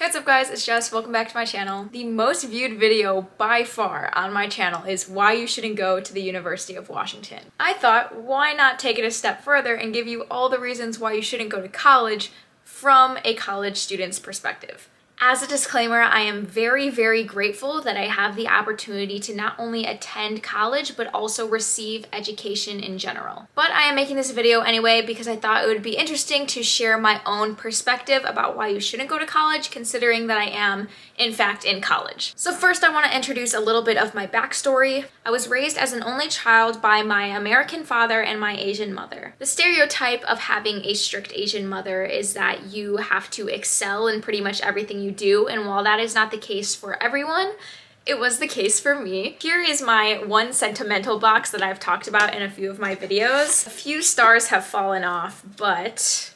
What's up guys, it's Jess, welcome back to my channel. The most viewed video by far on my channel is why you shouldn't go to the University of Washington. I thought, why not take it a step further and give you all the reasons why you shouldn't go to college from a college student's perspective. As a disclaimer, I am very, very grateful that I have the opportunity to not only attend college, but also receive education in general. But I am making this video anyway because I thought it would be interesting to share my own perspective about why you shouldn't go to college, considering that I am, in fact, in college. So first, I want to introduce a little bit of my backstory. I was raised as an only child by my American father and my Asian mother. The stereotype of having a strict Asian mother is that you have to excel in pretty much everything you do, and while that is not the case for everyone, it was the case for me. Here is my one sentimental box that I've talked about in a few of my videos. A few stars have fallen off, but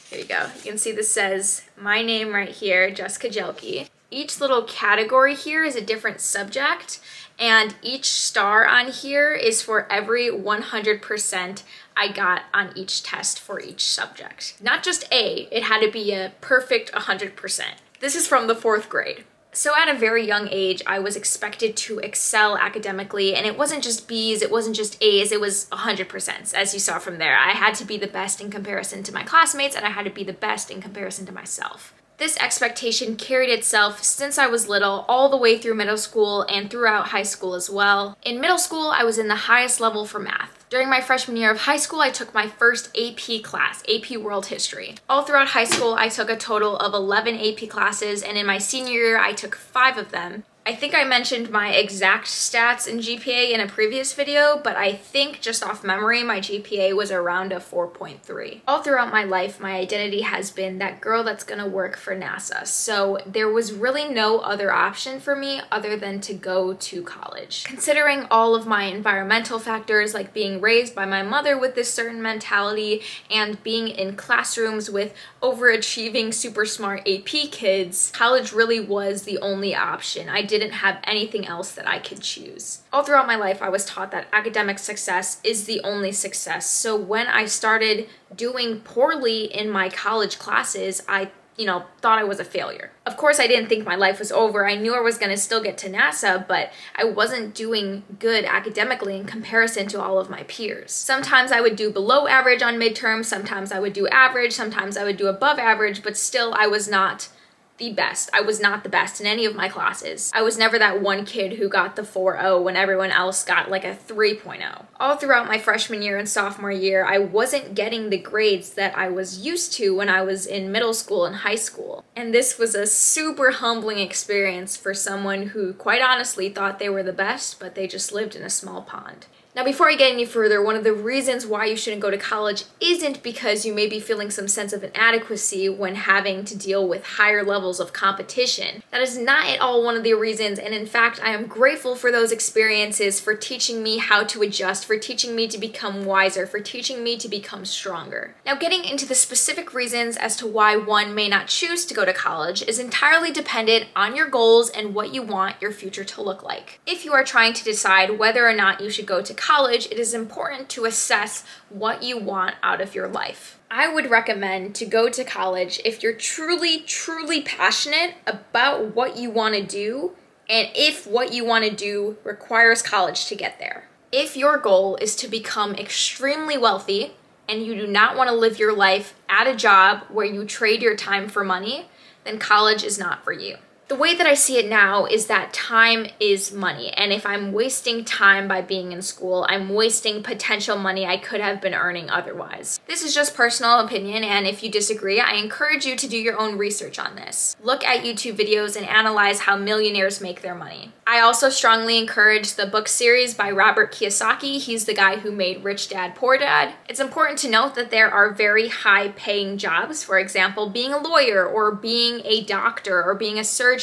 here you go. You can see this says my name right here, Jessica Jelke. Each little category here is a different subject, and each star on here is for every 100% I got on each test for each subject. Not just A, it had to be a perfect 100%. This is from the 4th grade. So at a very young age, I was expected to excel academically, and it wasn't just B's, it wasn't just A's, it was 100%, as you saw from there. I had to be the best in comparison to my classmates, and I had to be the best in comparison to myself. This expectation carried itself since I was little, all the way through middle school and throughout high school as well. In middle school, I was in the highest level for math. During my freshman year of high school, I took my first AP class, AP World History. All throughout high school, I took a total of 11 AP classes, and in my senior year, I took 5 of them. I think I mentioned my exact stats in GPA in a previous video, but I think just off memory, my GPA was around a 4.3. All throughout my life, my identity has been that girl that's gonna work for NASA. So there was really no other option for me other than to go to college. Considering all of my environmental factors, like being raised by my mother with this certain mentality and being in classrooms with overachieving, super smart AP kids, college really was the only option. I didn't have anything else that I could choose. All throughout my life, I was taught that academic success is the only success. So when I started doing poorly in my college classes, I thought I was a failure. Of course, I didn't think my life was over. I knew I was gonna still get to NASA, but I wasn't doing good academically in comparison to all of my peers. Sometimes I would do below average on midterms, sometimes I would do average, sometimes I would do above average, but still I was not the best. I was not the best in any of my classes. I was never that one kid who got the 4.0 when everyone else got like a 3.0. All throughout my freshman year and sophomore year, I wasn't getting the grades that I was used to when I was in middle school and high school. And this was a super humbling experience for someone who quite honestly thought they were the best, but they just lived in a small pond. Now, before I get any further, one of the reasons why you shouldn't go to college isn't because you may be feeling some sense of inadequacy when having to deal with higher levels of competition. That is not at all one of the reasons, and in fact, I am grateful for those experiences for teaching me how to adjust, for teaching me to become wiser, for teaching me to become stronger. Now, getting into the specific reasons as to why one may not choose to go to college is entirely dependent on your goals and what you want your future to look like. If you are trying to decide whether or not you should go to college, it is important to assess what you want out of your life. I would recommend to go to college if you're truly, truly passionate about what you want to do, and if what you want to do requires college to get there. If your goal is to become extremely wealthy and you do not want to live your life at a job where you trade your time for money, then college is not for you. The way that I see it now is that time is money, and if I'm wasting time by being in school, I'm wasting potential money I could have been earning otherwise. This is just personal opinion, and if you disagree, I encourage you to do your own research on this. Look at YouTube videos and analyze how millionaires make their money. I also strongly encourage the book series by Robert Kiyosaki. He's the guy who made Rich Dad, Poor Dad. It's important to note that there are very high-paying jobs, for example, being a lawyer or being a doctor or being a surgeon.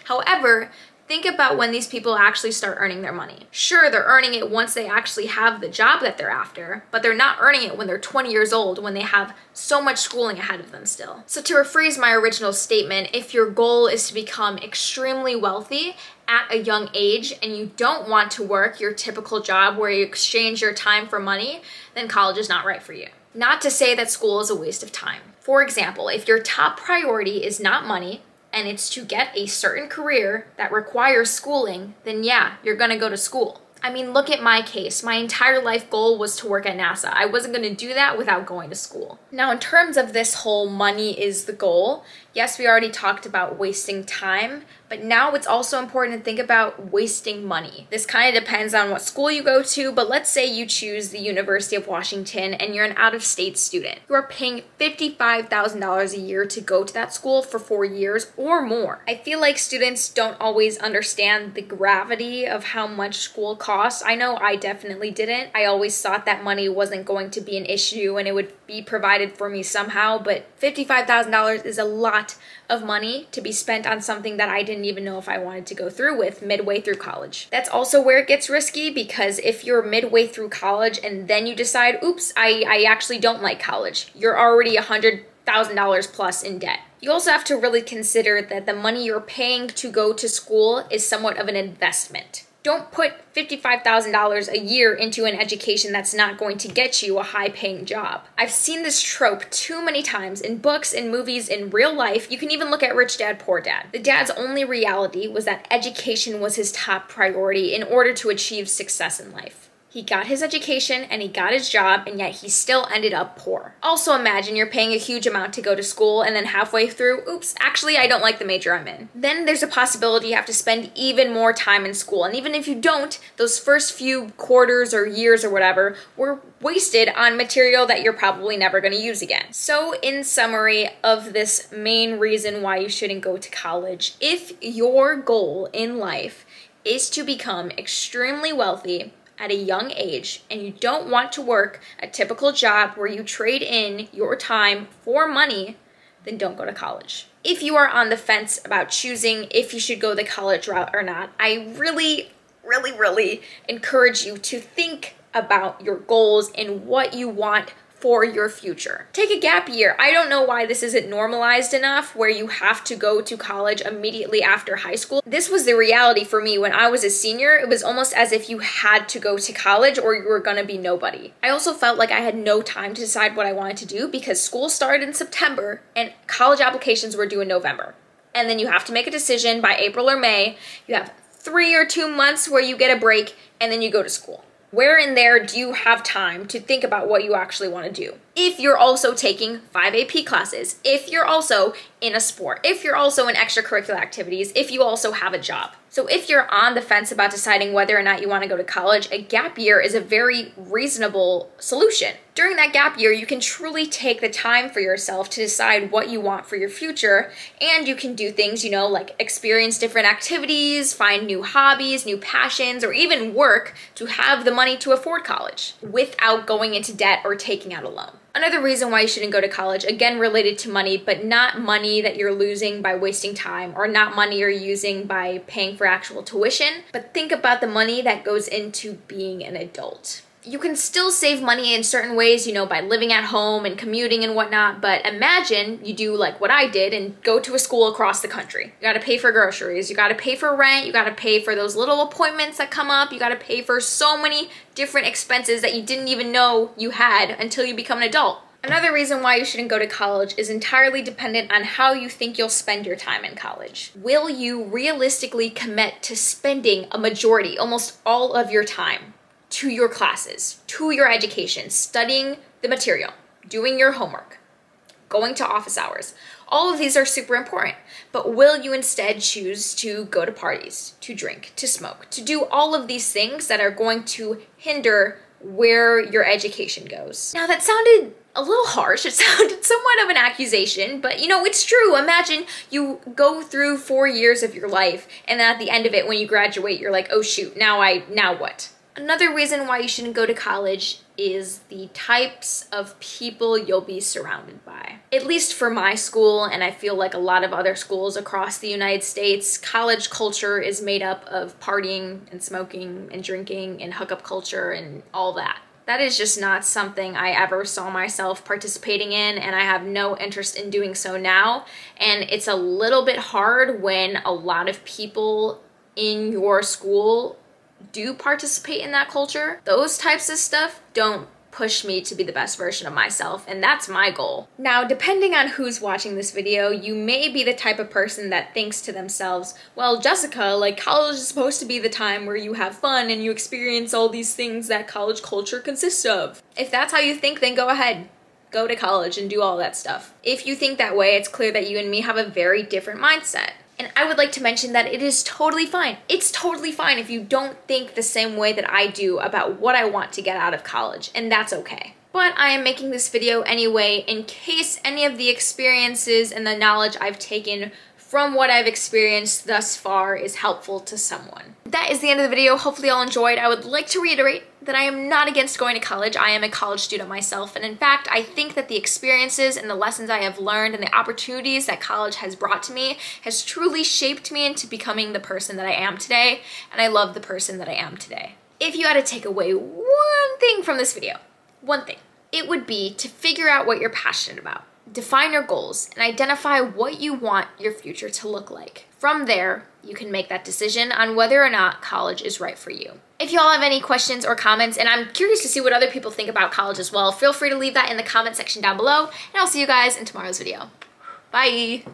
However, think about when these people actually start earning their money. Sure, they're earning it once they actually have the job that they're after, but they're not earning it when they're 20 years old, when they have so much schooling ahead of them still. So to rephrase my original statement, if your goal is to become extremely wealthy at a young age and you don't want to work your typical job where you exchange your time for money, then college is not right for you. Not to say that school is a waste of time. For example, if your top priority is not money, and it's to get a certain career that requires schooling, then yeah, you're gonna go to school. I mean, look at my case. My entire life goal was to work at NASA. I wasn't gonna do that without going to school. Now, in terms of this whole money is the goal, yes, we already talked about wasting time, but now it's also important to think about wasting money. This kind of depends on what school you go to, but let's say you choose the University of Washington and you're an out-of-state student. You are paying $55,000 a year to go to that school for 4 years or more. I feel like students don't always understand the gravity of how much school costs. I know I definitely didn't. I always thought that money wasn't going to be an issue and it would be provided for me somehow, but $55,000 is a lot of money to be spent on something that I didn't even know if I wanted to go through with midway through college. That's also where it gets risky, because if you're midway through college and then you decide, oops, I actually don't like college, you're already $100,000 plus in debt. You also have to really consider that the money you're paying to go to school is somewhat of an investment. Don't put $55,000 a year into an education that's not going to get you a high-paying job. I've seen this trope too many times in books, in movies, in real life. You can even look at Rich Dad, Poor Dad. The dad's only reality was that education was his top priority in order to achieve success in life. He got his education and he got his job, and yet he still ended up poor. Also imagine you're paying a huge amount to go to school and then halfway through, oops, actually I don't like the major I'm in. Then there's a possibility you have to spend even more time in school. And even if you don't, those first few quarters or years or whatever were wasted on material that you're probably never going to use again. So in summary of this main reason why you shouldn't go to college, if your goal in life is to become extremely wealthy at a young age, and you don't want to work a typical job where you trade in your time for money, then don't go to college. If you are on the fence about choosing if you should go the college route or not, I really encourage you to think about your goals and what you want for your future. Take a gap year. I don't know why this isn't normalized enough where you have to go to college immediately after high school. This was the reality for me when I was a senior. It was almost as if you had to go to college or you were gonna be nobody. I also felt like I had no time to decide what I wanted to do because school started in September and college applications were due in November. And then you have to make a decision by April or May. You have 3 or 2 months where you get a break and then you go to school. Where in there do you have time to think about what you actually want to do? If you're also taking 5 AP classes, if you're also in a sport, if you're also in extracurricular activities, if you also have a job. So if you're on the fence about deciding whether or not you want to go to college, a gap year is a very reasonable solution. During that gap year, you can truly take the time for yourself to decide what you want for your future, and you can do things, you know, like experience different activities, find new hobbies, new passions, or even work to have the money to afford college without going into debt or taking out a loan. Another reason why you shouldn't go to college, again related to money, but not money that you're losing by wasting time or not money you're using by paying for actual tuition, but think about the money that goes into being an adult. You can still save money in certain ways, you know, by living at home and commuting and whatnot, but imagine you do like what I did and go to a school across the country. You gotta pay for groceries, you gotta pay for rent, you gotta pay for those little appointments that come up, you gotta pay for so many different expenses that you didn't even know you had until you become an adult. Another reason why you shouldn't go to college is entirely dependent on how you think you'll spend your time in college. Will you realistically commit to spending a majority, almost all of your time, to your classes, to your education, studying the material, doing your homework, going to office hours? All of these are super important, but will you instead choose to go to parties, to drink, to smoke, to do all of these things that are going to hinder where your education goes? Now that sounded a little harsh, it sounded somewhat of an accusation, but you know, it's true. Imagine you go through 4 years of your life and then at the end of it, when you graduate, you're like, oh shoot, now what? Another reason why you shouldn't go to college is the types of people you'll be surrounded by. At least for my school, and I feel like a lot of other schools across the United States, college culture is made up of partying and smoking and drinking and hookup culture and all that. That is just not something I ever saw myself participating in, and I have no interest in doing so now. And it's a little bit hard when a lot of people in your school do participate in that culture. Those types of stuff don't push me to be the best version of myself, and that's my goal. Now, depending on who's watching this video, you may be the type of person that thinks to themselves, well, Jessica, like, college is supposed to be the time where you have fun and you experience all these things that college culture consists of. If that's how you think, then go ahead. Go to college and do all that stuff. If you think that way, it's clear that you and me have a very different mindset. And I would like to mention that it is totally fine. It's totally fine if you don't think the same way that I do about what I want to get out of college, and that's okay. But I am making this video anyway in case any of the experiences and the knowledge I've taken from what I've experienced thus far is helpful to someone. That is the end of the video. Hopefully you all enjoyed. I would like to reiterate that I am not against going to college. I am a college student myself, and in fact, I think that the experiences and the lessons I have learned and the opportunities that college has brought to me has truly shaped me into becoming the person that I am today, and I love the person that I am today. If you had to take away one thing from this video, one thing, it would be to figure out what you're passionate about. Define your goals and identify what you want your future to look like. From there, you can make that decision on whether or not college is right for you. If y'all have any questions or comments, and I'm curious to see what other people think about college as well, feel free to leave that in the comment section down below, and I'll see you guys in tomorrow's video. Bye!